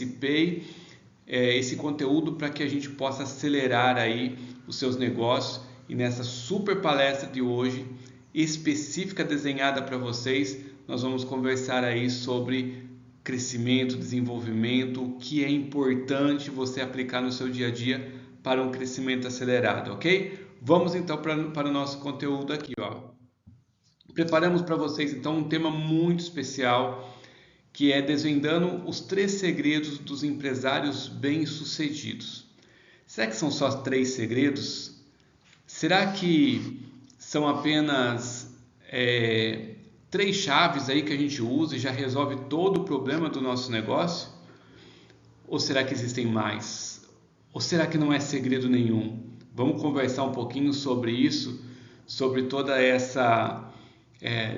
participei esse conteúdo para que a gente possa acelerar aí os seus negócios. E nessa super palestra de hoje, específica, desenhada para vocês, nós vamos conversar aí sobre crescimento, desenvolvimento, o que é importante você aplicar no seu dia a dia para um crescimento acelerado, ok? Vamos então para o nosso conteúdo aqui, ó. Preparamos para vocês então um tema muito especial, que é desvendando os 3 segredos dos empresários bem-sucedidos. Será que são só 3 segredos? Será que são apenas 3 chaves aí que a gente usa e já resolve todo o problema do nosso negócio? Ou será que existem mais? Ou será que não é segredo nenhum? Vamos conversar um pouquinho sobre isso, sobre toda essa...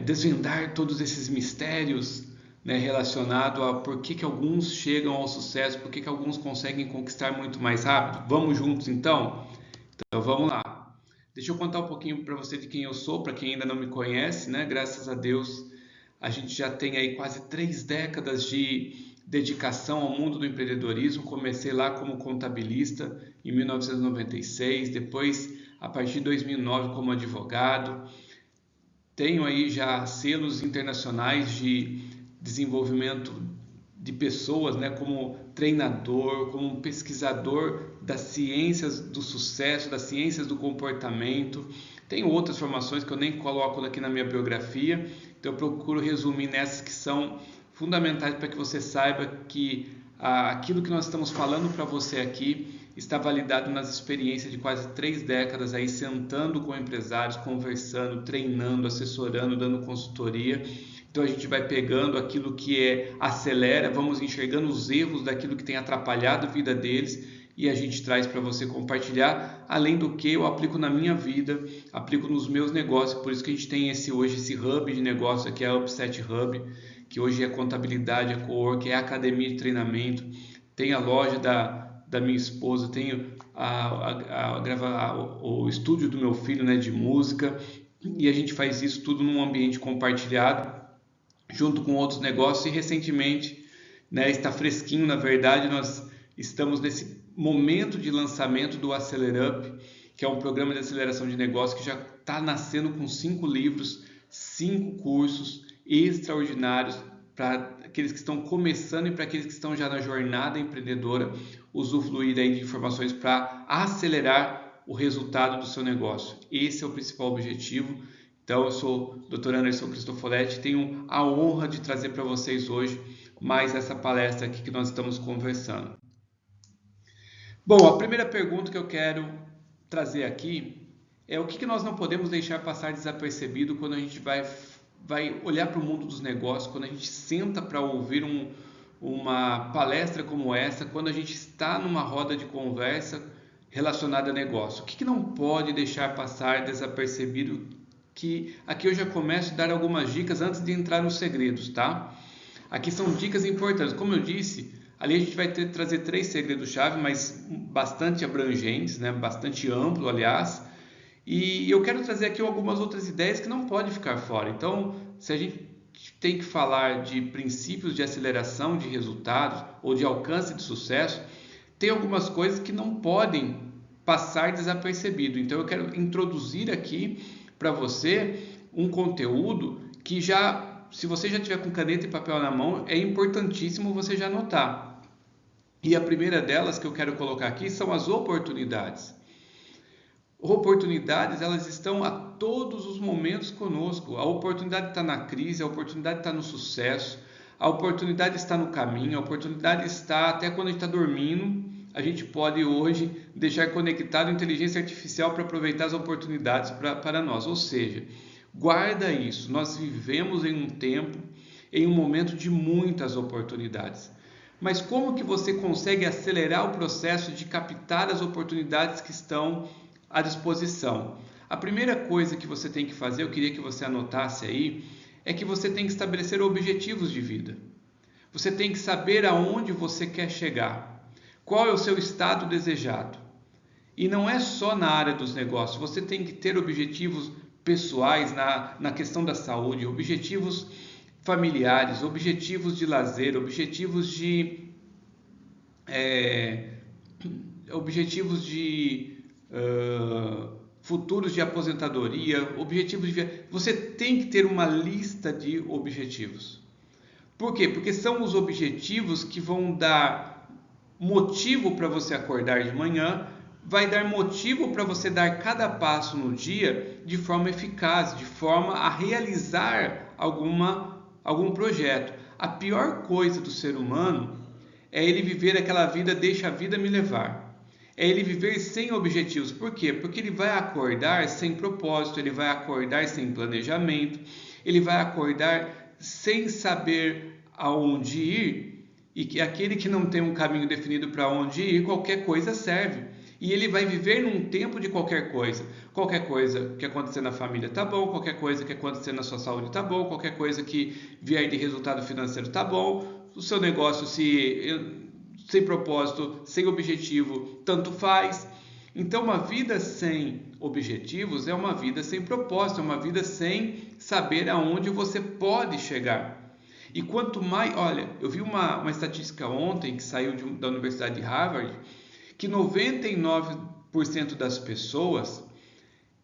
desvendar todos esses mistérios, né, relacionado a por que alguns chegam ao sucesso, por que alguns conseguem conquistar muito mais rápido. Vamos juntos então? Então vamos lá. Deixa eu contar um pouquinho para você de quem eu sou, para quem ainda não me conhece, né? Graças a Deus a gente já tem aí quase 3 décadas de dedicação ao mundo do empreendedorismo. Comecei lá como contabilista em 1996, depois a partir de 2009 como advogado. Tenho aí já selos internacionais de desenvolvimento de pessoas, né, como treinador, como pesquisador das ciências do sucesso, das ciências do comportamento. Tenho outras formações que eu nem coloco aqui na minha biografia, então eu procuro resumir nessas que são fundamentais para que você saiba que aquilo que nós estamos falando para você aqui está validado nas experiências de quase 3 décadas aí, sentando com empresários, conversando, treinando, assessorando, dando consultoria. Então a gente vai pegando aquilo que acelera, vamos enxergando os erros daquilo que tem atrapalhado a vida deles e a gente traz para você compartilhar, além do que eu aplico na minha vida, aplico nos meus negócios. Por isso que a gente tem hoje esse hub de negócio aqui, a Upset Hub, que hoje é contabilidade, é cowork, é academia de treinamento, tem a loja da minha esposa, tenho o estúdio do meu filho, né, de música, e a gente faz isso tudo num ambiente compartilhado, junto com outros negócios. E recentemente, né, está fresquinho, na verdade, nós estamos nesse momento de lançamento do Accelerup, que é um programa de aceleração de negócios que já está nascendo com 5 livros, 5 cursos extraordinários para aqueles que estão começando e para aqueles que estão já na jornada empreendedora, usufruir aí de informações para acelerar o resultado do seu negócio. Esse é o principal objetivo. Então, eu sou o Dr. Anderson Cristofoletti, tenho a honra de trazer para vocês hoje mais essa palestra aqui que nós estamos conversando. Bom, a primeira pergunta que eu quero trazer aqui é o que nós não podemos deixar passar desapercebido quando a gente vai olhar para o mundo dos negócios, quando a gente senta para ouvir uma palestra como essa, quando a gente está numa roda de conversa relacionada a negócio. O que não pode deixar passar desapercebido? Que aqui eu já começo a dar algumas dicas antes de entrar nos segredos, tá? Aqui são dicas importantes. Como eu disse, ali a gente vai trazer 3 segredos-chave, mas bastante abrangentes, né? Bastante amplo, aliás. E eu quero trazer aqui algumas outras ideias que não podem ficar fora. Então, se a gente tem que falar de princípios de aceleração de resultados ou de alcance de sucesso, tem algumas coisas que não podem passar desapercebido. Então, eu quero introduzir aqui para você um conteúdo que já, se você já tiver com caneta e papel na mão, é importantíssimo você já anotar. E a primeira delas que eu quero colocar aqui são as oportunidades. Oportunidades, elas estão a todos os momentos conosco. A oportunidade está na crise, a oportunidade está no sucesso, a oportunidade está no caminho, a oportunidade está até quando a gente está dormindo. A gente pode hoje deixar conectado a inteligência artificial para aproveitar as oportunidades para nós. Ou seja, guarda isso. Nós vivemos em um tempo, em um momento de muitas oportunidades. Mas como que você consegue acelerar o processo de captar as oportunidades que estão à disposição? A primeira coisa que você tem que fazer, eu queria que você anotasse aí, é que você tem que estabelecer objetivos de vida. Você tem que saber aonde você quer chegar. Qual é o seu estado desejado? E não é só na área dos negócios, você tem que ter objetivos pessoais na questão da saúde, objetivos familiares, objetivos de lazer, objetivos de objetivos de futuros de aposentadoria, objetivos de... Você tem que ter uma lista de objetivos. Por quê? Porque são os objetivos que vão dar motivo para você acordar de manhã, vai dar motivo para você dar cada passo no dia de forma eficaz, de forma a realizar algum projeto. A pior coisa do ser humano é ele viver aquela vida, deixa a vida me levar. É ele viver sem objetivos. Por quê? Porque ele vai acordar sem propósito, ele vai acordar sem planejamento, ele vai acordar sem saber aonde ir, e que aquele que não tem um caminho definido para onde ir, qualquer coisa serve. E ele vai viver num tempo de qualquer coisa. Qualquer coisa que acontecer na família tá bom, qualquer coisa que acontecer na sua saúde tá bom, qualquer coisa que vier de resultado financeiro tá bom, o seu negócio sem propósito, sem objetivo, tanto faz. Então, uma vida sem objetivos é uma vida sem propósito, é uma vida sem saber aonde você pode chegar. E quanto mais... Olha, eu vi uma estatística ontem que saiu da Universidade de Harvard, que 99% das pessoas,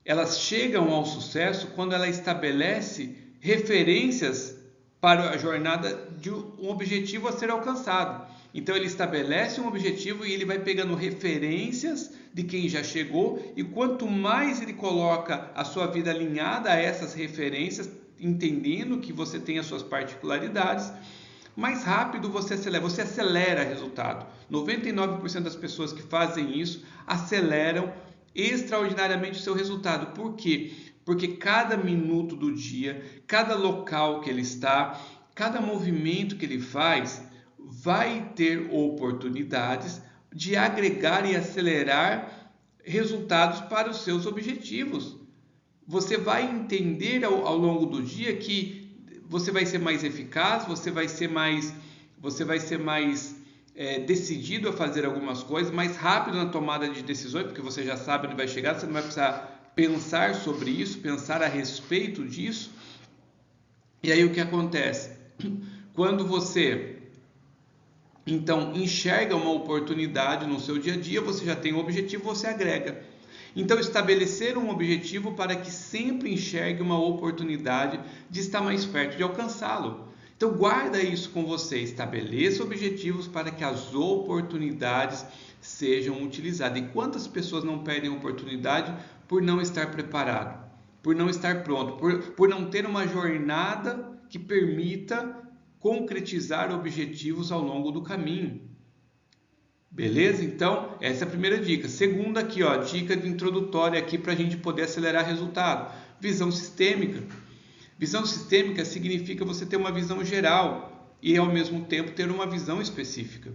elas chegam ao sucesso quando ela estabelece referências para a jornada de um objetivo a ser alcançado. Então ele estabelece um objetivo e ele vai pegando referências de quem já chegou, e quanto mais ele coloca a sua vida alinhada a essas referências, entendendo que você tem as suas particularidades, mais rápido você acelera resultado. 99% das pessoas que fazem isso aceleram extraordinariamente o seu resultado. Por quê? Porque cada minuto do dia, cada local que ele está, cada movimento que ele faz, vai ter oportunidades de agregar e acelerar resultados para os seus objetivos. Você vai entender ao longo do dia que você vai ser mais eficaz, você vai ser mais decidido a fazer algumas coisas, mais rápido na tomada de decisões, porque você já sabe onde vai chegar, você não vai precisar pensar sobre isso, pensar a respeito disso. E aí o que acontece? Quando você então enxerga uma oportunidade no seu dia a dia, você já tem um objetivo, você agrega. Então estabelecer um objetivo para que sempre enxergue uma oportunidade de estar mais perto de alcançá-lo. Então guarda isso com você, estabeleça objetivos para que as oportunidades sejam utilizadas. E quantas pessoas não perdem oportunidade por não estar preparado, por não estar pronto, por não ter uma jornada que permita concretizar objetivos ao longo do caminho. Beleza? Então, essa é a primeira dica. Segunda aqui, ó, dica de introdutória aqui para a gente poder acelerar resultado. Visão sistêmica. Visão sistêmica significa você ter uma visão geral e, ao mesmo tempo, ter uma visão específica.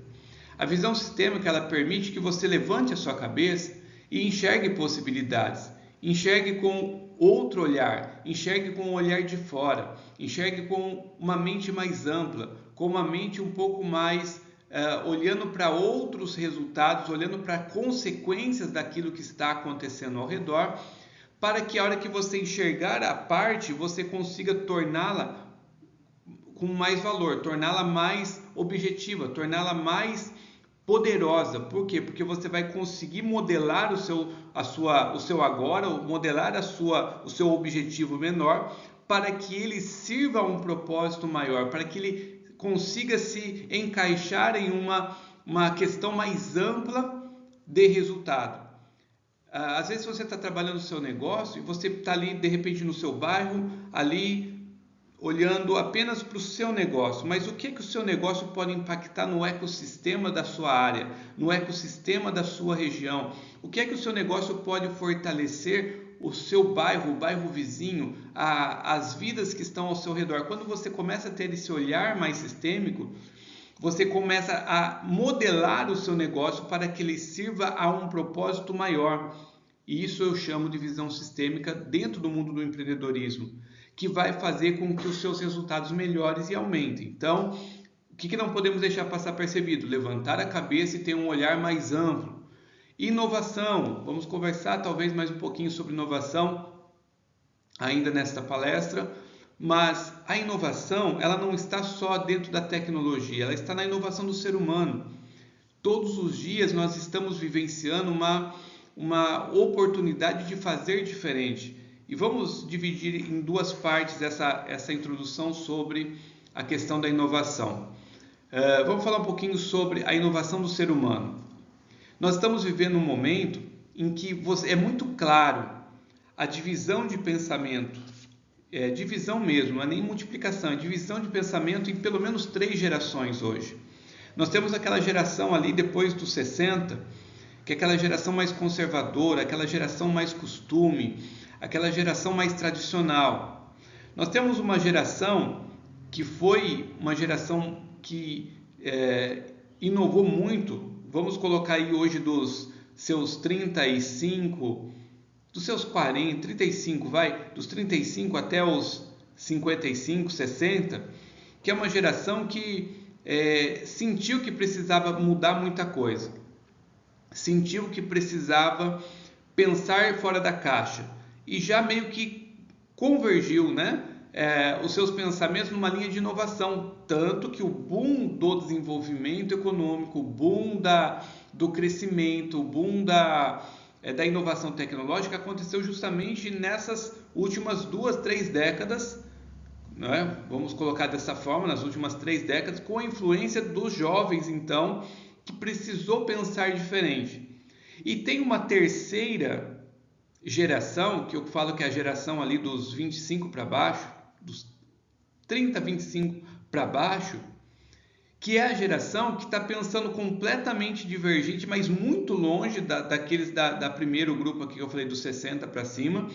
A visão sistêmica, ela permite que você levante a sua cabeça e enxergue possibilidades. Enxergue com outro olhar, enxergue com um olhar de fora, enxergue com uma mente mais ampla, com uma mente um pouco mais olhando para outros resultados, olhando para consequências daquilo que está acontecendo ao redor, para que a hora que você enxergar a parte, você consiga torná-la com mais valor, torná-la mais objetiva, torná-la mais poderosa. Por quê? Porque você vai conseguir modelar o seu agora, modelar o seu objetivo menor, para que ele sirva a um propósito maior, para que ele consiga se encaixar em uma questão mais ampla de resultado. Às vezes você está trabalhando no seu negócio e você está ali de repente no seu bairro, ali olhando apenas para o seu negócio, mas o que o seu negócio pode impactar no ecossistema da sua área, no ecossistema da sua região? O que o seu negócio pode fortalecer o seu bairro, o bairro vizinho, as vidas que estão ao seu redor? Quando você começa a ter esse olhar mais sistêmico, você começa a modelar o seu negócio para que ele sirva a um propósito maior. E isso eu chamo de visão sistêmica dentro do mundo do empreendedorismo, que vai fazer com que os seus resultados melhorem e aumentem. Então, o que não podemos deixar passar percebido? Levantar a cabeça e ter um olhar mais amplo. Inovação. Vamos conversar talvez mais um pouquinho sobre inovação ainda nesta palestra, mas a inovação, ela não está só dentro da tecnologia, ela está na inovação do ser humano. Todos os dias nós estamos vivenciando uma oportunidade de fazer diferente. E vamos dividir em duas partes essa introdução sobre a questão da inovação. Vamos falar um pouquinho sobre a inovação do ser humano. Nós estamos vivendo um momento em que é muito claro a divisão de pensamento, divisão mesmo, não é nem multiplicação, é divisão de pensamento em pelo menos 3 gerações hoje. Nós temos aquela geração ali depois dos 60, que é aquela geração mais conservadora, aquela geração mais costume, aquela geração mais tradicional. Nós temos uma geração que foi uma geração que inovou muito, vamos colocar aí hoje dos seus 35, dos seus 40, 35, dos 35 até os 55, 60, que é uma geração que sentiu que precisava mudar muita coisa, sentiu que precisava pensar fora da caixa e já meio que convergiu, né, os seus pensamentos numa linha de inovação, tanto que o boom do desenvolvimento econômico, o boom do crescimento, o boom da inovação tecnológica aconteceu justamente nessas últimas 2, 3 décadas, né? Vamos colocar dessa forma, nas últimas 3 décadas, com a influência dos jovens, então, que precisou pensar diferente. E tem uma terceira geração, que eu falo que é a geração ali dos 25 para baixo, dos 30, 25 para baixo, que é a geração que está pensando completamente divergente, mas muito longe daqueles da primeiro grupo aqui que eu falei, dos 60 para cima,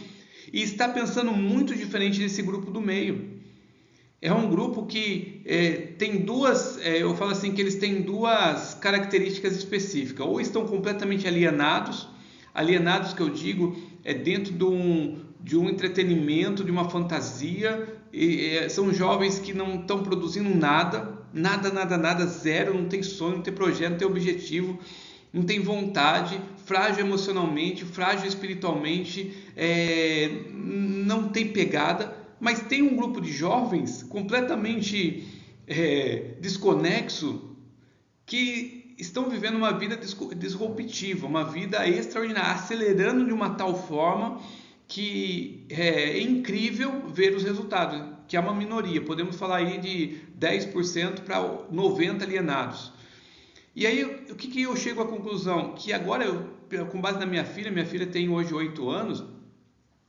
e está pensando muito diferente desse grupo do meio. É um grupo que tem eu falo assim, que eles têm 2 características específicas. Ou estão completamente alienados que eu digo, dentro de um entretenimento, de uma fantasia, são jovens que não estão produzindo nada, zero, não tem sonho, não tem projeto, não tem objetivo, não tem vontade, frágil emocionalmente, frágil espiritualmente, não tem pegada. Mas tem um grupo de jovens completamente desconexo, que estão vivendo uma vida disruptiva, uma vida extraordinária, acelerando de uma tal forma que é incrível ver os resultados, que é uma minoria. Podemos falar aí de 10% para 90% alienados. E aí, o que eu chego à conclusão? Que agora, com base na minha filha tem hoje 8 anos,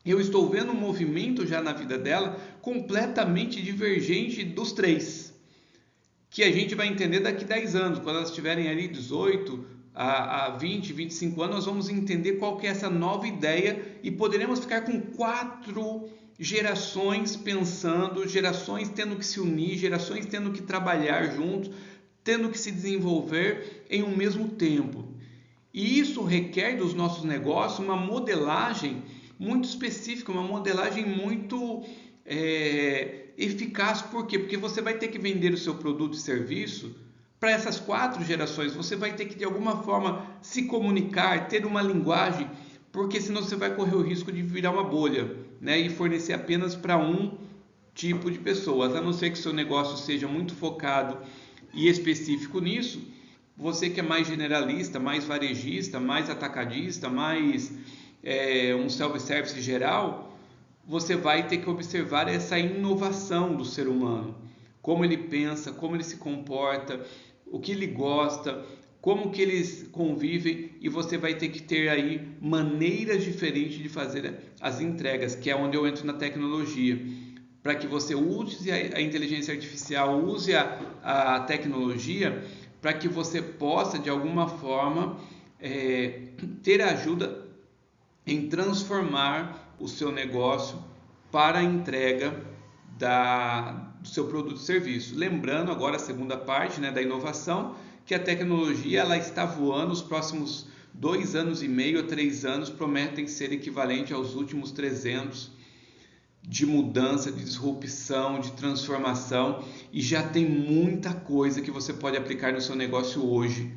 eu estou vendo um movimento já na vida dela completamente divergente dos 3, que a gente vai entender daqui a 10 anos, quando elas tiverem ali 18 a 20, 25 anos, nós vamos entender qual que é essa nova ideia e poderemos ficar com 4 gerações pensando, gerações tendo que se unir, gerações tendo que trabalhar juntos, tendo que se desenvolver em um mesmo tempo. E isso requer dos nossos negócios uma modelagem muito específica, uma modelagem muito eficaz. Por quê? Porque você vai ter que vender o seu produto e serviço para essas 4 gerações. Você vai ter que, de alguma forma, se comunicar, ter uma linguagem, porque senão você vai correr o risco de virar uma bolha, né? E fornecer apenas para um tipo de pessoas, a não ser que seu negócio seja muito focado e específico nisso. Você que é mais generalista, mais varejista, mais atacadista, mais um self-service geral, você vai ter que observar essa inovação do ser humano, como ele pensa, como ele se comporta, o que ele gosta, como que eles convivem, e você vai ter que ter aí maneiras diferentes de fazer as entregas, que é onde eu entro na tecnologia, para que você use a inteligência artificial, use a tecnologia, para que você possa de alguma forma ter ajuda em transformar o seu negócio para a entrega do seu produto e serviço. Lembrando agora a segunda parte, né, da inovação, que a tecnologia ela está voando. Os próximos 2 anos e meio a 3 anos prometem ser equivalente aos últimos 300 de mudança, de disrupção, de transformação, e já tem muita coisa que você pode aplicar no seu negócio hoje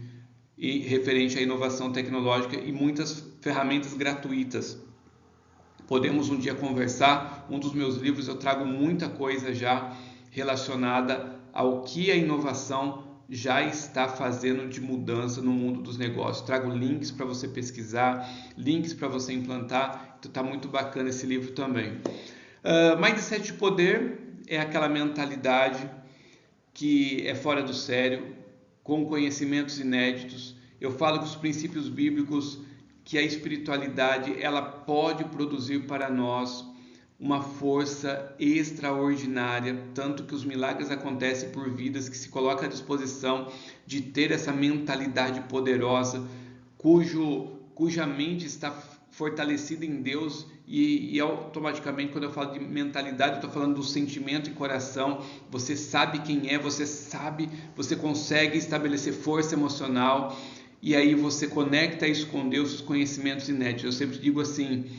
e referente à inovação tecnológica, e muitas ferramentas gratuitas. Podemos um dia conversar. Um dos meus livros eu trago muita coisa já relacionada ao que a inovação já está fazendo de mudança no mundo dos negócios. Trago links para você pesquisar, links para você implantar. Então está muito bacana esse livro também. Mindset de poder é aquela mentalidade que é fora do sério, com conhecimentos inéditos. Eu falo que os princípios bíblicos, que a espiritualidade ela pode produzir para nós uma força extraordinária, tanto que os milagres acontecem por vidas que se colocam à disposição de ter essa mentalidade poderosa, cuja mente está fortalecida em Deus e automaticamente, quando eu falo de mentalidade, eu estou falando do sentimento e coração. Você sabe quem é, você consegue estabelecer força emocional e aí você conecta isso com Deus, os conhecimentos inéditos. Eu sempre digo assim,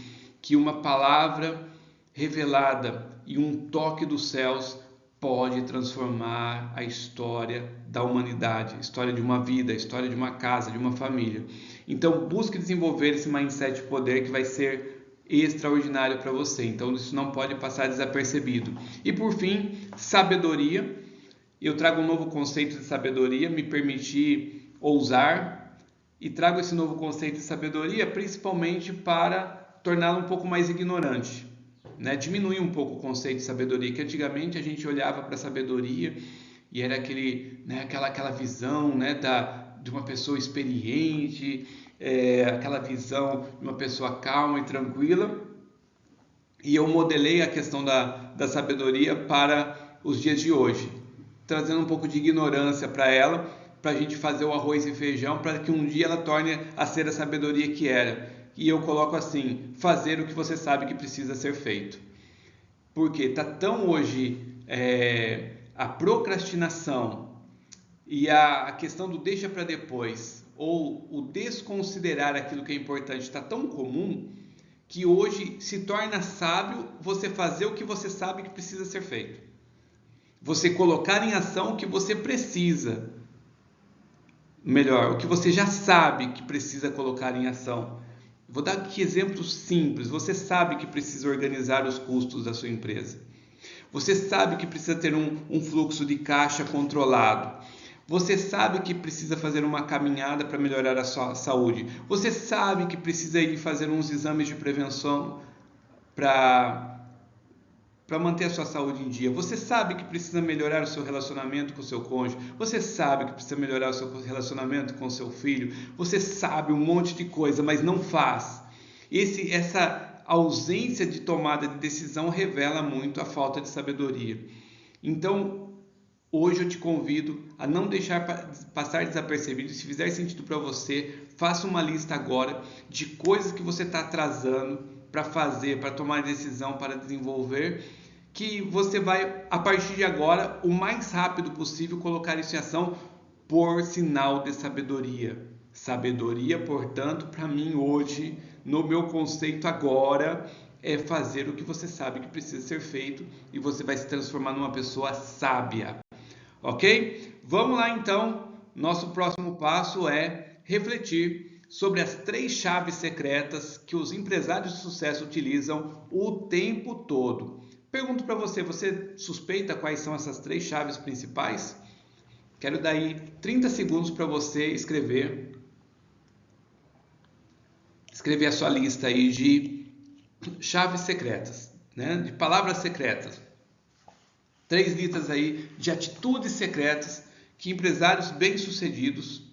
que uma palavra revelada e um toque dos céus pode transformar a história da humanidade, a história de uma vida, a história de uma casa, de uma família. Então busque desenvolver esse mindset de poder que vai ser extraordinário para você. Então isso não pode passar desapercebido. E por fim, sabedoria. Eu trago um novo conceito de sabedoria, me permitir ousar, e trago esse novo conceito de sabedoria principalmente para torná-lo um pouco mais ignorante. Diminuir um pouco o conceito de sabedoria, que antigamente a gente olhava para a sabedoria e era aquela visão de uma pessoa experiente, aquela visão de uma pessoa calma e tranquila, e eu modelei a questão da sabedoria para os dias de hoje, trazendo um pouco de ignorância para ela, para a gente fazer o arroz e feijão, para que um dia ela torne a ser a sabedoria que era. E eu coloco assim, fazer o que você sabe que precisa ser feito. Porque está tão hoje a procrastinação e a questão do deixa para depois, ou o desconsiderar aquilo que é importante, está tão comum, que hoje se torna sábio você fazer o que você sabe que precisa ser feito. Você colocar em ação o que você precisa. Melhor, o que você já sabe que precisa colocar em ação. Vou dar aqui exemplos simples. Você sabe que precisa organizar os custos da sua empresa. Você sabe que precisa ter um fluxo de caixa controlado. Você sabe que precisa fazer uma caminhada para melhorar a sua saúde. Você sabe que precisa ir fazer uns exames de prevenção para manter a sua saúde em dia. Você sabe que precisa melhorar o seu relacionamento com o seu cônjuge. Você sabe que precisa melhorar o seu relacionamento com o seu filho. Você sabe um monte de coisa, mas não faz. Essa ausência de tomada de decisão revela muito a falta de sabedoria. Então, hoje eu te convido a não deixar passar desapercebido. Se fizer sentido para você, faça uma lista agora de coisas que você está atrasando para fazer, para tomar decisão, para desenvolver, que você vai, a partir de agora, o mais rápido possível, colocar isso em ação por sinal de sabedoria. Sabedoria, portanto, para mim hoje, no meu conceito agora, é fazer o que você sabe que precisa ser feito e você vai se transformar numa pessoa sábia. Ok? Vamos lá então. Nosso próximo passo é refletir sobre as 3 chaves secretas que os empresários de sucesso utilizam o tempo todo. Pergunto para você, você suspeita quais são essas 3 chaves principais? Quero dar aí 30 segundos para você escrever a sua lista aí de chaves secretas, de palavras secretas. 3 listas aí de atitudes secretas que empresários bem-sucedidos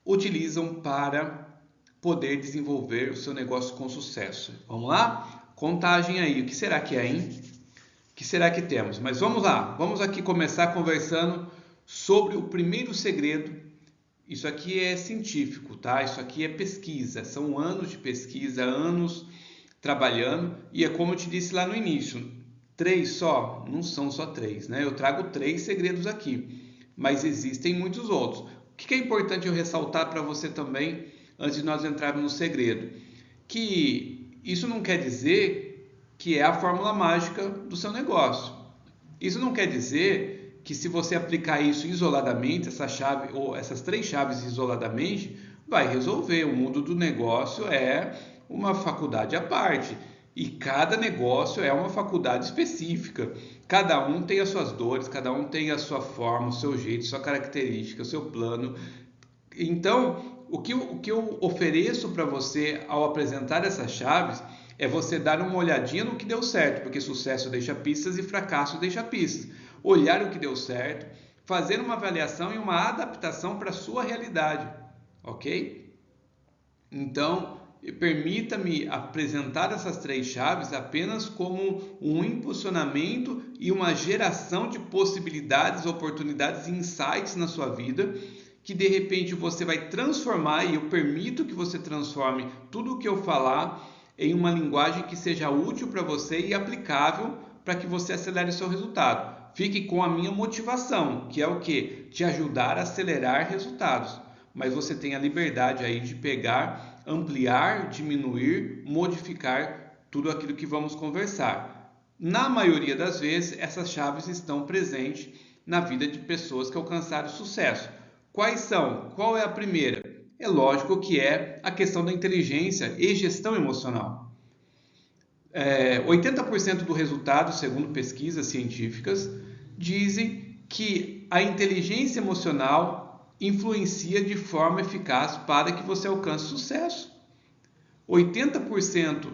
utilizam para poder desenvolver o seu negócio com sucesso. Vamos lá? Contagem aí. O que será que é, hein? O que será que temos? Mas vamos lá. Vamos aqui começar conversando sobre o primeiro segredo. Isso aqui é científico, tá? Isso aqui é pesquisa. São anos de pesquisa, anos trabalhando. E é como eu te disse lá no início. 3 só? Não são só 3, né? Eu trago 3 segredos aqui. Mas existem muitos outros. O que é importante eu ressaltar para você também, antes de nós entrarmos no segredo? Que isso não quer dizer que é a fórmula mágica do seu negócio. Isso não quer dizer que se você aplicar isso isoladamente, essa chave ou essas 3 chaves isoladamente, vai resolver. O mundo do negócio é uma faculdade à parte. E cada negócio é uma faculdade específica. Cada um tem as suas dores, cada um tem a sua forma, o seu jeito, sua característica, o seu plano. Então, o que eu ofereço para você ao apresentar essas chaves é você dar uma olhadinha no que deu certo, porque sucesso deixa pistas e fracasso deixa pistas. Olhar o que deu certo, fazer uma avaliação e uma adaptação para a sua realidade, ok? Então, permita-me apresentar essas 3 chaves apenas como um impulsionamento e uma geração de possibilidades, oportunidades e insights na sua vida, que de repente você vai transformar, e eu permito que você transforme tudo o que eu falar em uma linguagem que seja útil para você e aplicável para que você acelere o seu resultado. Fique com a minha motivação, que é o quê? Te ajudar a acelerar resultados. Mas você tem a liberdade aí de pegar, ampliar, diminuir, modificar tudo aquilo que vamos conversar. Na maioria das vezes, essas chaves estão presentes na vida de pessoas que alcançaram sucesso. Quais são? Qual é a primeira? É lógico que é a questão da inteligência e gestão emocional. 80% do resultado, segundo pesquisas científicas, dizem que a inteligência emocional influencia de forma eficaz para que você alcance sucesso. 80%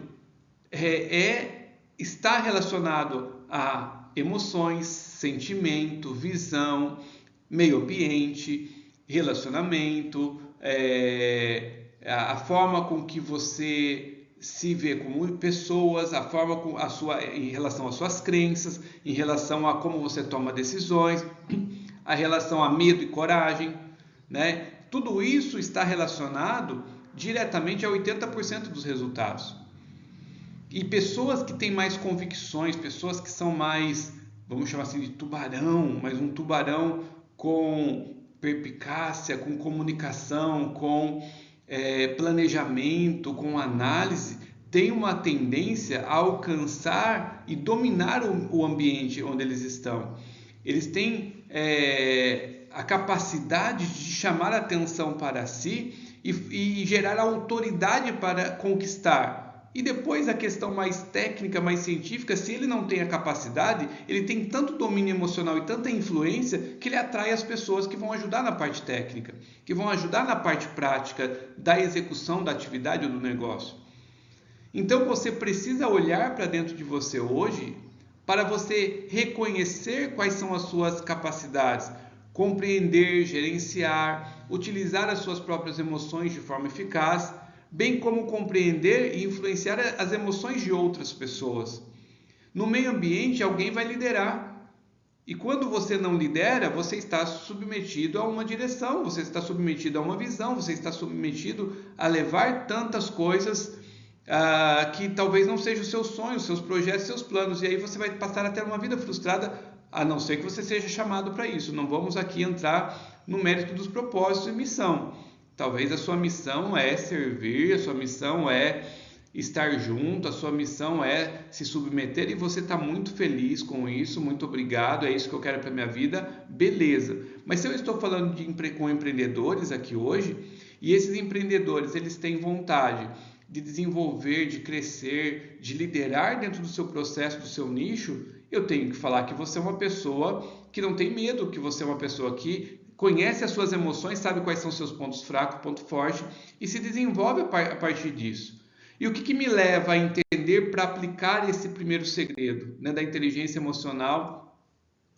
está relacionado a emoções, sentimento, visão, meio ambiente, relacionamento, a forma com que você se vê como pessoas, a forma com em relação às suas crenças, em relação a como você toma decisões, a relação a medo e coragem, né? Tudo isso está relacionado diretamente a 80% dos resultados. E pessoas que têm mais convicções, pessoas que são mais, vamos chamar assim de tubarão, mas um tubarão com perspicácia, com comunicação, com planejamento, com análise, tem uma tendência a alcançar e dominar o ambiente onde eles estão. Eles têm a capacidade de chamar a atenção para si e gerar autoridade para conquistar. E depois a questão mais técnica, mais científica, se ele não tem a capacidade, ele tem tanto domínio emocional e tanta influência que ele atrai as pessoas que vão ajudar na parte técnica, que vão ajudar na parte prática da execução da atividade ou do negócio. Então você precisa olhar para dentro de você hoje para você reconhecer quais são as suas capacidades, compreender, gerenciar, utilizar as suas próprias emoções de forma eficaz, bem como compreender e influenciar as emoções de outras pessoas. No meio ambiente, alguém vai liderar. E quando você não lidera, você está submetido a uma direção, você está submetido a uma visão, você está submetido a levar tantas coisas que talvez não sejam os seus sonhos, seus projetos, seus planos. E aí você vai passar a ter uma vida frustrada, a não ser que você seja chamado para isso. Não vamos aqui entrar no mérito dos propósitos e missão. Talvez a sua missão é servir, a sua missão é estar junto, a sua missão é se submeter e você está muito feliz com isso, muito obrigado, é isso que eu quero para a minha vida, beleza. Mas se eu estou falando com empreendedores aqui hoje, e esses empreendedores eles têm vontade de desenvolver, de crescer, de liderar dentro do seu processo, do seu nicho, eu tenho que falar que você é uma pessoa que não tem medo, que você é uma pessoa que conhece as suas emoções, sabe quais são seus pontos fracos, ponto forte e se desenvolve a partir disso. E o que me leva a entender para aplicar esse primeiro segredo, né, da inteligência emocional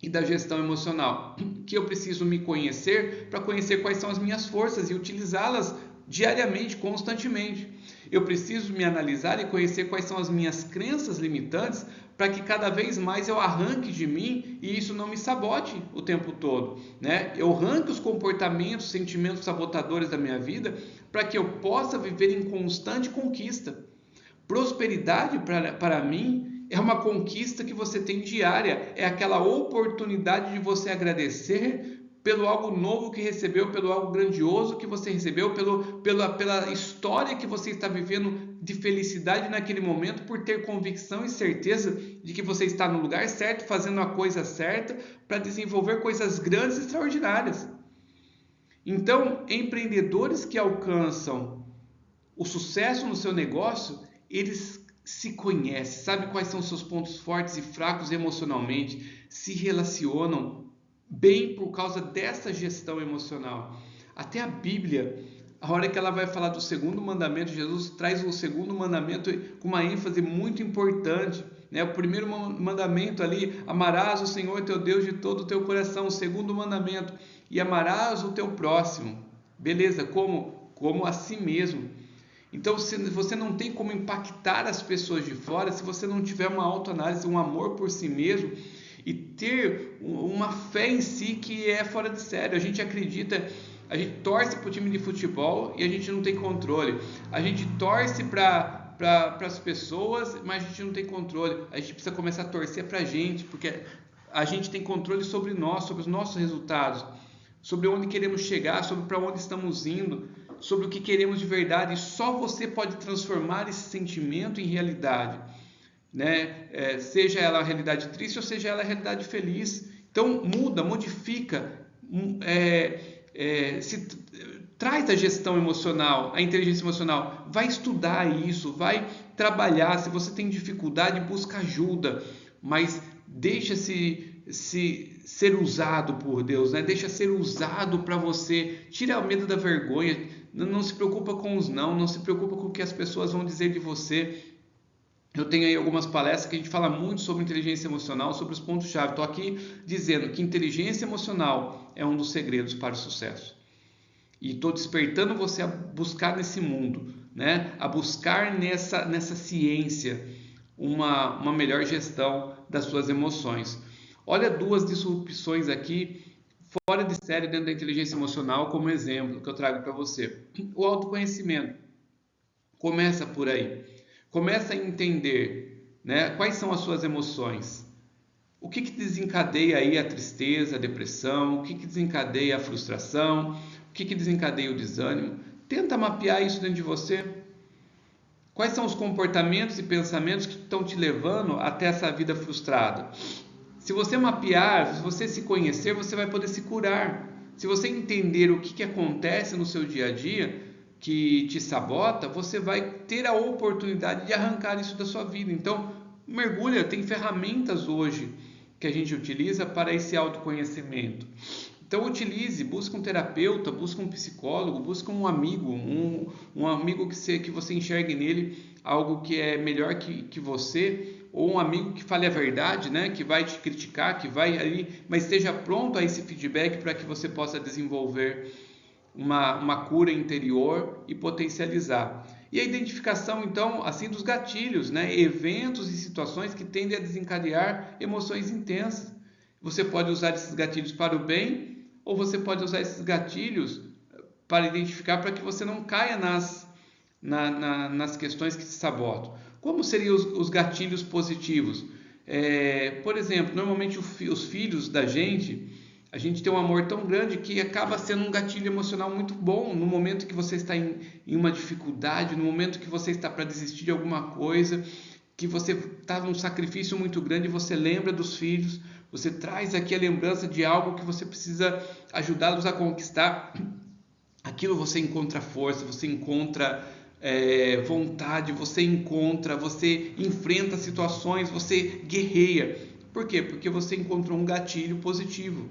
e da gestão emocional? Que eu preciso me conhecer para conhecer quais são as minhas forças e utilizá-las diariamente, constantemente. Eu preciso me analisar e conhecer quais são as minhas crenças limitantes para que cada vez mais eu arranque de mim e isso não me sabote o tempo todo, né? Eu arranque os comportamentos, sentimentos sabotadores da minha vida para que eu possa viver em constante conquista. Prosperidade para mim é uma conquista que você tem diária, é aquela oportunidade de você agradecer pelo algo novo que recebeu, pelo algo grandioso que você recebeu, pela história que você está vivendo de felicidade naquele momento, por ter convicção e certeza de que você está no lugar certo, fazendo a coisa certa para desenvolver coisas grandes e extraordinárias. Então, empreendedores que alcançam o sucesso no seu negócio, eles se conhece, sabe quais são seus pontos fortes e fracos emocionalmente, se relacionam bem por causa dessa gestão emocional. Até a Bíblia, a hora que ela vai falar do segundo mandamento, Jesus traz o segundo mandamento com uma ênfase muito importante, né? O primeiro mandamento ali, amarás o Senhor teu Deus de todo o teu coração. O segundo mandamento, e amarás o teu próximo. Beleza, como a si mesmo. Então, você não tem como impactar as pessoas de fora se você não tiver uma autoanálise, um amor por si mesmo e ter uma fé em si que é fora de sério. A gente acredita, a gente torce para o time de futebol e a gente não tem controle. A gente torce para as pessoas, mas a gente não tem controle. A gente precisa começar a torcer para a gente, porque a gente tem controle sobre nós, sobre os nossos resultados, sobre onde queremos chegar, sobre para onde estamos indo, sobre o que queremos de verdade. E só você pode transformar esse sentimento em realidade, né? Seja ela a realidade triste ou seja ela a realidade feliz. Então muda, modifica, traz a gestão emocional, a inteligência emocional, vai estudar isso, vai trabalhar. Se você tem dificuldade, busca ajuda, mas deixa-se ser usado por Deus, né? Deixa ser usado para você, tira o medo da vergonha, não se preocupa com os não se preocupa com o que as pessoas vão dizer de você. Eu tenho aí algumas palestras que a gente fala muito sobre inteligência emocional, sobre os pontos-chave. Estou aqui dizendo que inteligência emocional é um dos segredos para o sucesso. E estou despertando você a buscar nesse mundo, né? A buscar nessa ciência uma melhor gestão das suas emoções. Olha duas disrupções aqui, fora de série dentro da inteligência emocional, como exemplo que eu trago para você. O autoconhecimento. Começa por aí. Começa a entender, né, quais são as suas emoções. O que desencadeia aí a tristeza, a depressão? O que desencadeia a frustração? O que desencadeia o desânimo? Tenta mapear isso dentro de você. Quais são os comportamentos e pensamentos que estão te levando até essa vida frustrada? Se você mapear, se você se conhecer, você vai poder se curar. Se você entender o que acontece no seu dia a dia que te sabota, você vai ter a oportunidade de arrancar isso da sua vida. Então, mergulha, tem ferramentas hoje que a gente utiliza para esse autoconhecimento. Então utilize, busque um terapeuta, busque um psicólogo, busque um amigo, um amigo que você enxergue nele algo que é melhor que você, ou um amigo que fale a verdade, né? Que vai te criticar, que vai ali, mas esteja pronto a esse feedback para que você possa desenvolver uma cura interior e potencializar. E a identificação, então, assim, dos gatilhos, né? Eventos e situações que tendem a desencadear emoções intensas. Você pode usar esses gatilhos para o bem, ou você pode usar esses gatilhos para identificar, para que você não caia nas questões que te sabotam. Como seriam os gatilhos positivos? Por exemplo, normalmente os filhos da gente, a gente tem um amor tão grande que acaba sendo um gatilho emocional muito bom no momento que você está em uma dificuldade, no momento que você está para desistir de alguma coisa, que você está num sacrifício muito grande, você lembra dos filhos, você traz aqui a lembrança de algo que você precisa ajudá-los a conquistar. Aquilo você encontra força, você encontra vontade, você enfrenta situações, você guerreia. Por quê? Porque você encontrou um gatilho positivo.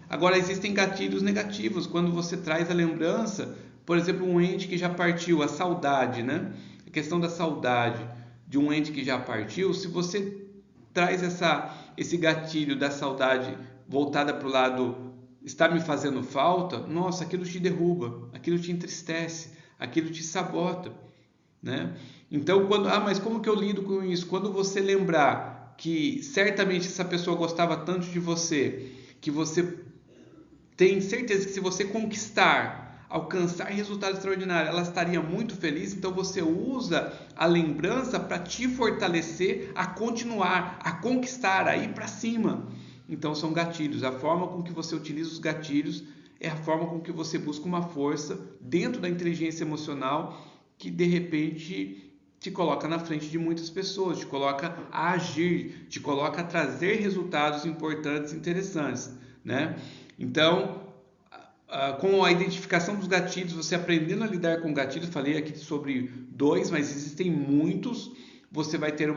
Agora, existem gatilhos negativos, quando você traz a lembrança, por exemplo, um ente que já partiu, a saudade, né? A questão da saudade de um ente que já partiu, se você traz esse gatilho da saudade voltada para o lado, está me fazendo falta, nossa, aquilo te derruba, aquilo te entristece, aquilo te sabota, né? Então, mas como que eu lido com isso? Quando você lembrar que certamente essa pessoa gostava tanto de você, que você tem certeza que se você conquistar, alcançar resultados extraordinários, ela estaria muito feliz. Então você usa a lembrança para te fortalecer a continuar, a conquistar, a ir para cima. Então são gatilhos. A forma com que você utiliza os gatilhos é a forma com que você busca uma força dentro da inteligência emocional que de repente te coloca na frente de muitas pessoas, te coloca a agir, te coloca a trazer resultados importantes e interessantes, né? Então, com a identificação dos gatilhos, você aprendendo a lidar com gatilhos, falei aqui sobre 2, mas existem muitos. você vai ter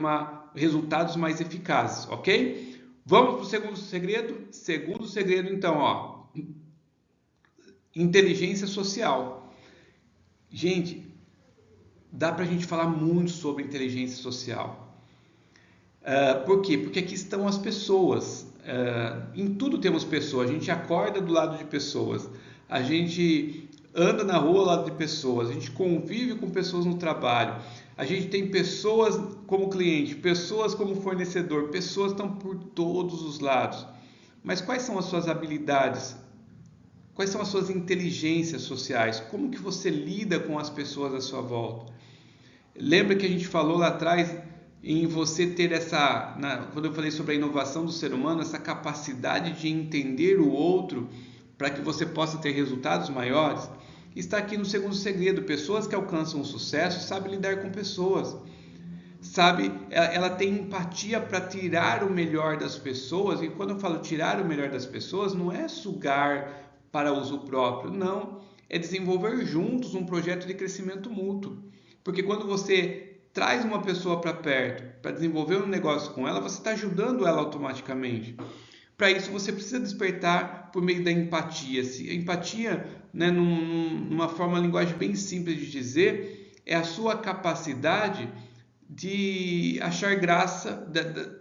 resultados mais eficazes, ok? Vamos para o segundo segredo? Segundo segredo, então, ó, inteligência social. Gente, dá para a gente falar muito sobre inteligência social. Por quê? Porque aqui estão as pessoas. Em tudo temos pessoas. A gente acorda do lado de pessoas. A gente anda na rua ao lado de pessoas. A gente convive com pessoas no trabalho. A gente tem pessoas como cliente, pessoas como fornecedor. Pessoas estão por todos os lados. Mas quais são as suas habilidades? Quais são as suas inteligências sociais? Como que você lida com as pessoas à sua volta? Lembra que a gente falou lá atrás em você ter quando eu falei sobre a inovação do ser humano, essa capacidade de entender o outro para que você possa ter resultados maiores? Está aqui no segundo segredo. Pessoas que alcançam o sucesso sabem lidar com pessoas. Ela tem empatia para tirar o melhor das pessoas. E quando eu falo tirar o melhor das pessoas, não é sugar para uso próprio, não. É desenvolver juntos um projeto de crescimento mútuo. Porque quando você traz uma pessoa para perto para desenvolver um negócio com ela, você está ajudando ela automaticamente. Para isso você precisa despertar por meio da empatia. A empatia, né, numa forma, uma linguagem bem simples de dizer, é a sua capacidade de achar graça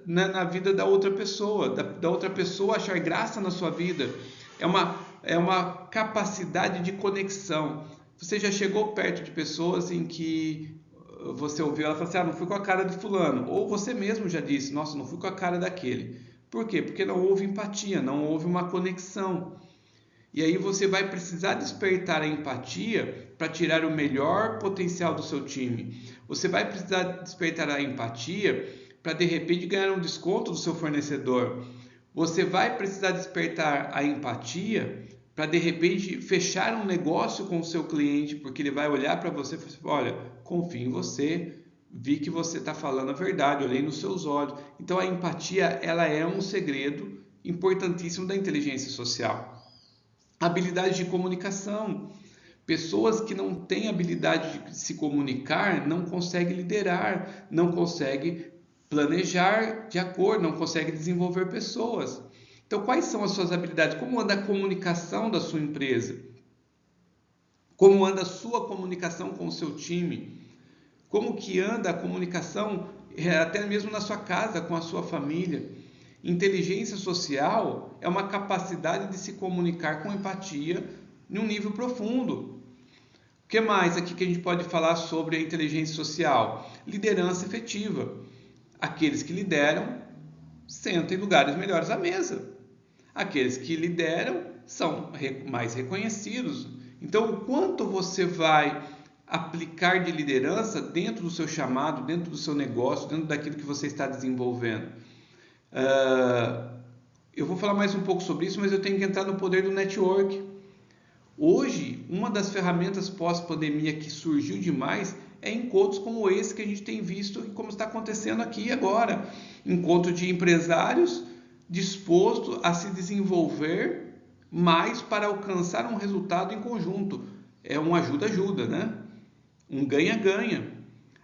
na vida da outra pessoa, da outra pessoa achar graça na sua vida. É uma capacidade de conexão. Você já chegou perto de pessoas em que você ouviu ela falar assim, não fui com a cara de fulano, ou você mesmo já disse, nossa, não fui com a cara daquele. Por quê? Porque não houve empatia, não houve uma conexão. E aí você vai precisar despertar a empatia para tirar o melhor potencial do seu time. Você vai precisar despertar a empatia para de repente ganhar um desconto do seu fornecedor. Você vai precisar despertar a empatia para de repente fechar um negócio com o seu cliente, porque ele vai olhar para você e falar assim, olha, confio em você, vi que você está falando a verdade, olhei nos seus olhos. Então a empatia, ela é um segredo importantíssimo da inteligência social. Habilidade de comunicação. Pessoas que não têm habilidade de se comunicar não conseguem liderar, não conseguem planejar de acordo, não conseguem desenvolver pessoas. Então, quais são as suas habilidades? Como anda a comunicação da sua empresa? Como anda a sua comunicação com o seu time? Como que anda a comunicação até mesmo na sua casa, com a sua família? Inteligência social é uma capacidade de se comunicar com empatia em um nível profundo. O que mais aqui que a gente pode falar sobre a inteligência social? Liderança efetiva. Aqueles que lideram sentam em lugares melhores à mesa. Aqueles que lideram são mais reconhecidos. Então, o quanto você vai aplicar de liderança dentro do seu chamado, dentro do seu negócio, dentro daquilo que você está desenvolvendo? Eu vou falar mais um pouco sobre isso, mas eu tenho que entrar no poder do network. Hoje, uma das ferramentas pós-pandemia que surgiu demais é encontros como esse que a gente tem visto e como está acontecendo aqui agora. Encontro de empresários dispostos a se desenvolver mais para alcançar um resultado em conjunto. É um ajuda-ajuda, né? Um ganha-ganha.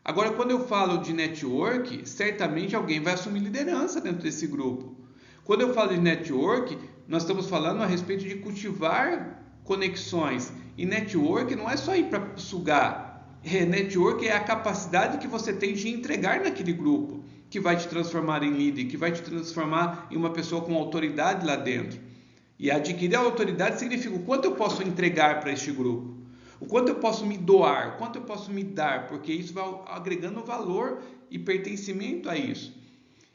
Agora, quando eu falo de network, certamente alguém vai assumir liderança dentro desse grupo. Quando eu falo de network, nós estamos falando a respeito de cultivar conexões. E network não é só ir para sugar. Network é a capacidade que você tem de entregar naquele grupo, que vai te transformar em líder, que vai te transformar em uma pessoa com autoridade lá dentro. E adquirir a autoridade significa o quanto eu posso entregar para este grupo. O quanto eu posso me doar, o quanto eu posso me dar, porque isso vai agregando valor e pertencimento a isso.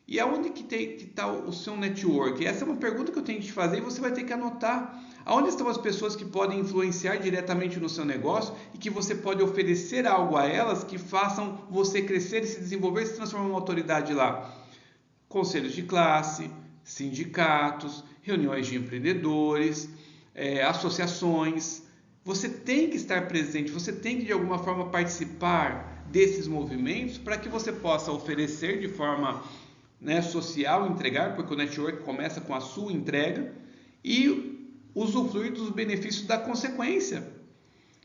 E aonde que está o seu network? Essa é uma pergunta que eu tenho que te fazer e você vai ter que anotar. Aonde estão as pessoas que podem influenciar diretamente no seu negócio e que você pode oferecer algo a elas que façam você crescer e se desenvolver e se transformar em uma autoridade lá? Conselhos de classe, sindicatos, reuniões de empreendedores, associações. Você tem que estar presente, você tem que de alguma forma participar desses movimentos para que você possa oferecer de forma social, entregar, porque o network começa com a sua entrega e usufruir dos benefícios da consequência.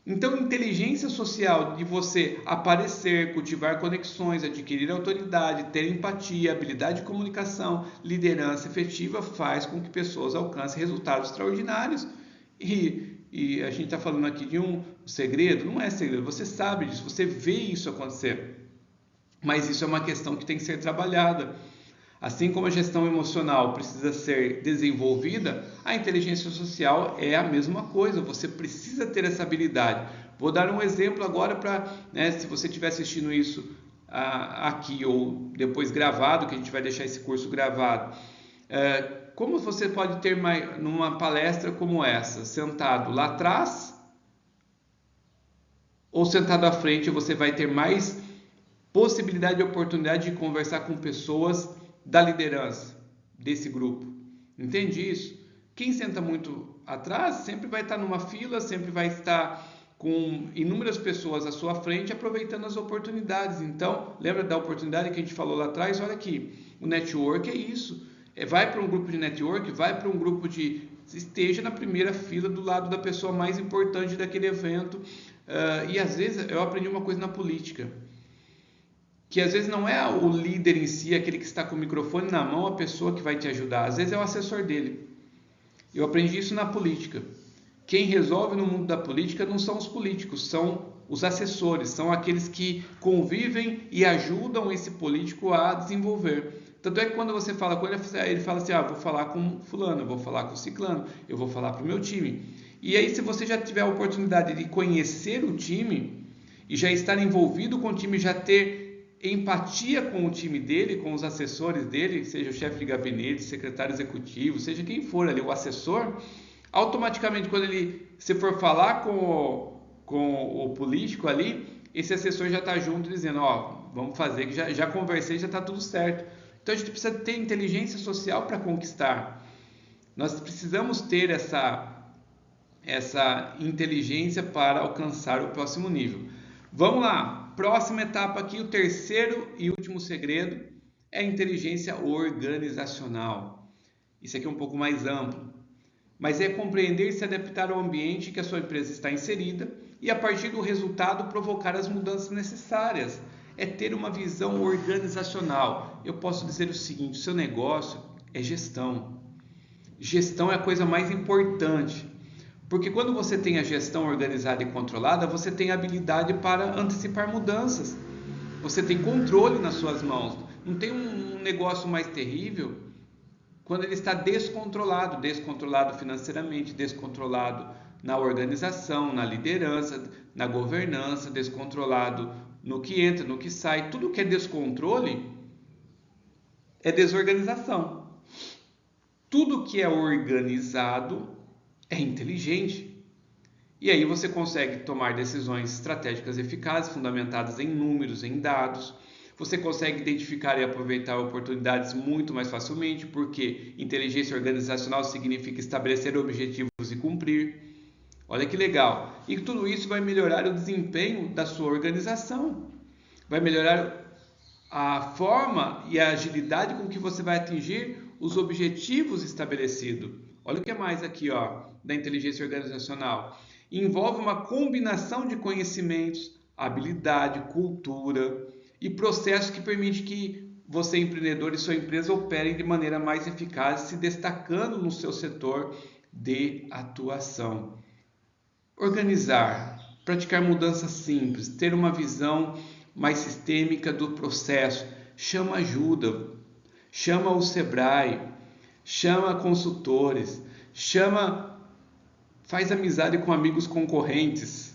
Então, inteligência social de você aparecer, cultivar conexões, adquirir autoridade, ter empatia, habilidade de comunicação, liderança efetiva faz com que pessoas alcancem resultados extraordinários. E a gente está falando aqui de um segredo, não é segredo, você sabe disso, você vê isso acontecer. Mas isso é uma questão que tem que ser trabalhada. Assim como a gestão emocional precisa ser desenvolvida, a inteligência social é a mesma coisa, você precisa ter essa habilidade. Vou dar um exemplo agora para, se você estiver assistindo isso aqui ou depois gravado, que a gente vai deixar esse curso gravado. Como você pode ter numa palestra como essa, sentado lá atrás ou sentado à frente, você vai ter mais possibilidade e oportunidade de conversar com pessoas da liderança desse grupo. Entende isso? Quem senta muito atrás sempre vai estar numa fila, sempre vai estar com inúmeras pessoas à sua frente aproveitando as oportunidades. Então, lembra da oportunidade que a gente falou lá atrás? Olha aqui, o network é isso. Vai para um grupo de network, vai para um grupo esteja na primeira fila do lado da pessoa mais importante daquele evento. E às vezes eu aprendi uma coisa na política, que às vezes não é o líder em si, aquele que está com o microfone na mão, a pessoa que vai te ajudar, às vezes é o assessor dele. Eu aprendi isso na política. Quem resolve no mundo da política não são os políticos, são os assessores, são aqueles que convivem e ajudam esse político a desenvolver. Tanto é que quando você fala com ele, ele fala assim, vou falar com fulano, eu vou falar com ciclano, eu vou falar para o meu time. E aí, se você já tiver a oportunidade de conhecer o time e já estar envolvido com o time, já ter empatia com o time dele, com os assessores dele, seja o chefe de gabinete, secretário executivo, seja quem for ali, o assessor, automaticamente quando se for falar com o político ali, esse assessor já está junto dizendo, vamos fazer, que já conversei, já está tudo certo. Então a gente precisa ter inteligência social para conquistar. Nós precisamos ter essa inteligência para alcançar o próximo nível. Vamos lá, próxima etapa aqui, o terceiro e último segredo é a inteligência organizacional. Isso aqui é um pouco mais amplo, mas é compreender e se adaptar ao ambiente que a sua empresa está inserida e a partir do resultado provocar as mudanças necessárias. É ter uma visão organizacional. Eu posso dizer o seguinte, o seu negócio é gestão. Gestão é a coisa mais importante. Porque quando você tem a gestão organizada e controlada, você tem habilidade para antecipar mudanças. Você tem controle nas suas mãos. Não tem um negócio mais terrível quando ele está descontrolado financeiramente, descontrolado na organização, na liderança, na governança, descontrolado no que entra, no que sai. Tudo que é descontrole é desorganização. Tudo que é organizado é inteligente. E aí você consegue tomar decisões estratégicas eficazes, fundamentadas em números, em dados. Você consegue identificar e aproveitar oportunidades muito mais facilmente, porque inteligência organizacional significa estabelecer objetivos e cumprir. Olha que legal. E tudo isso vai melhorar o desempenho da sua organização. Vai melhorar a forma e a agilidade com que você vai atingir os objetivos estabelecidos. Olha o que é mais aqui, da inteligência organizacional. Envolve uma combinação de conhecimentos, habilidade, cultura e processos que permite que você, empreendedor, e sua empresa operem de maneira mais eficaz, se destacando no seu setor de atuação. Organizar, praticar mudanças simples, ter uma visão mais sistêmica do processo, chama ajuda, chama o Sebrae, chama consultores, faz amizade com amigos concorrentes.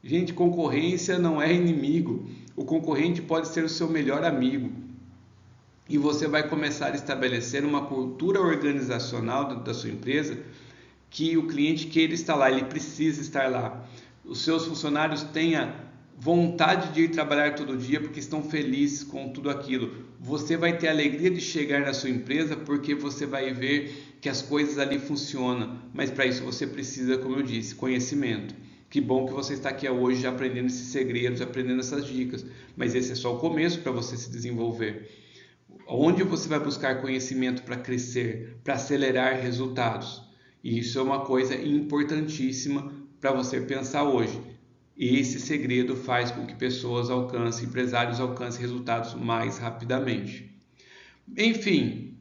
Gente, concorrência não é inimigo. O concorrente pode ser o seu melhor amigo. E você vai começar a estabelecer uma cultura organizacional da sua empresa que o cliente queira estar lá, ele precisa estar lá. Os seus funcionários tenham vontade de ir trabalhar todo dia porque estão felizes com tudo aquilo. Você vai ter a alegria de chegar na sua empresa porque você vai ver que as coisas ali funcionam. Mas para isso você precisa, como eu disse, conhecimento. Que bom que você está aqui hoje já aprendendo esses segredos, aprendendo essas dicas. Mas esse é só o começo para você se desenvolver. Onde você vai buscar conhecimento para crescer, para acelerar resultados? E isso é uma coisa importantíssima para você pensar hoje. Esse segredo faz com que pessoas alcancem, empresários alcancem resultados mais rapidamente. Enfim,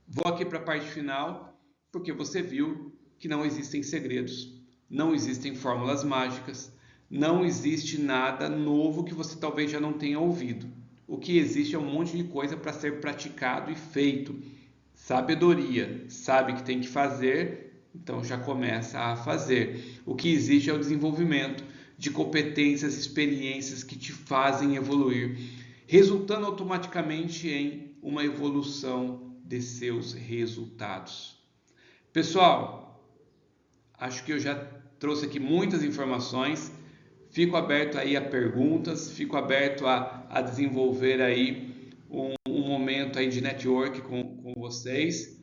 vou aqui para a parte final, porque você viu que não existem segredos, não existem fórmulas mágicas, não existe nada novo que você talvez já não tenha ouvido. O que existe é um monte de coisa para ser praticado e feito. Sabedoria, sabe que tem que fazer, então já começa a fazer. O que existe é o desenvolvimento de competências, experiências que te fazem evoluir, resultando automaticamente em uma evolução de seus resultados. Pessoal, acho que eu já trouxe aqui muitas informações. Fico aberto aí a perguntas, fico aberto a desenvolver aí um momento aí de network com vocês,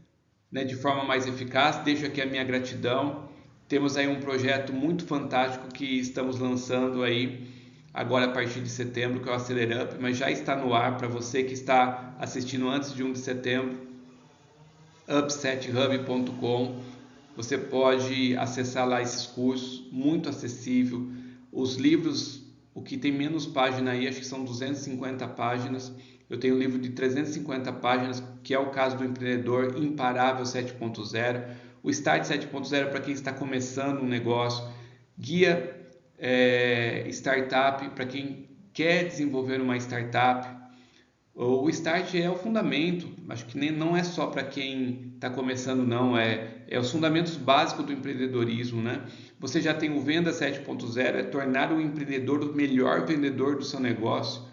né, de forma mais eficaz. Deixo aqui a minha gratidão. Temos aí um projeto muito fantástico que estamos lançando aí agora a partir de setembro, que é o AcelerUp, mas já está no ar para você que está assistindo antes de 1 de setembro, upsethub.com. Você pode acessar lá esses cursos, muito acessível. Os livros, o que tem menos página aí, acho que são 250 páginas. Eu tenho um livro de 350 páginas, que é o caso do empreendedor imparável 7.0. O Start 7.0 para quem está começando um negócio. Guia Startup para quem quer desenvolver uma startup. O Start é o fundamento, acho que não é só para quem está começando, não, é os fundamentos básicos do empreendedorismo, né? Você já tem o Venda 7.0, é tornar o empreendedor o melhor vendedor do seu negócio,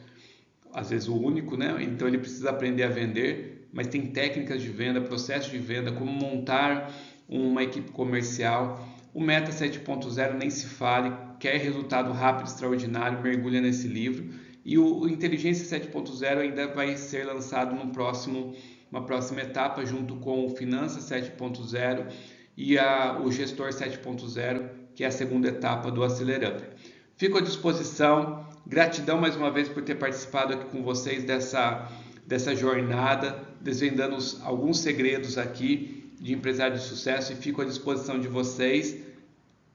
às vezes o único, né? Então ele precisa aprender a vender, mas tem técnicas de venda, processos de venda, como montar uma equipe comercial. O Meta 7.0 nem se fale, quer resultado rápido, extraordinário, mergulha nesse livro. E o Inteligência 7.0 ainda vai ser lançado uma próxima etapa, junto com o Finança 7.0 e o Gestor 7.0, que é a segunda etapa do AcelerUp. Fico à disposição. Gratidão mais uma vez por ter participado aqui com vocês dessa jornada, desvendando alguns segredos aqui de empresário de sucesso, e fico à disposição de vocês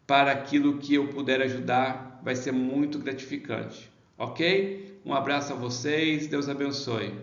para aquilo que eu puder ajudar. Vai ser muito gratificante. Ok? Um abraço a vocês, Deus abençoe.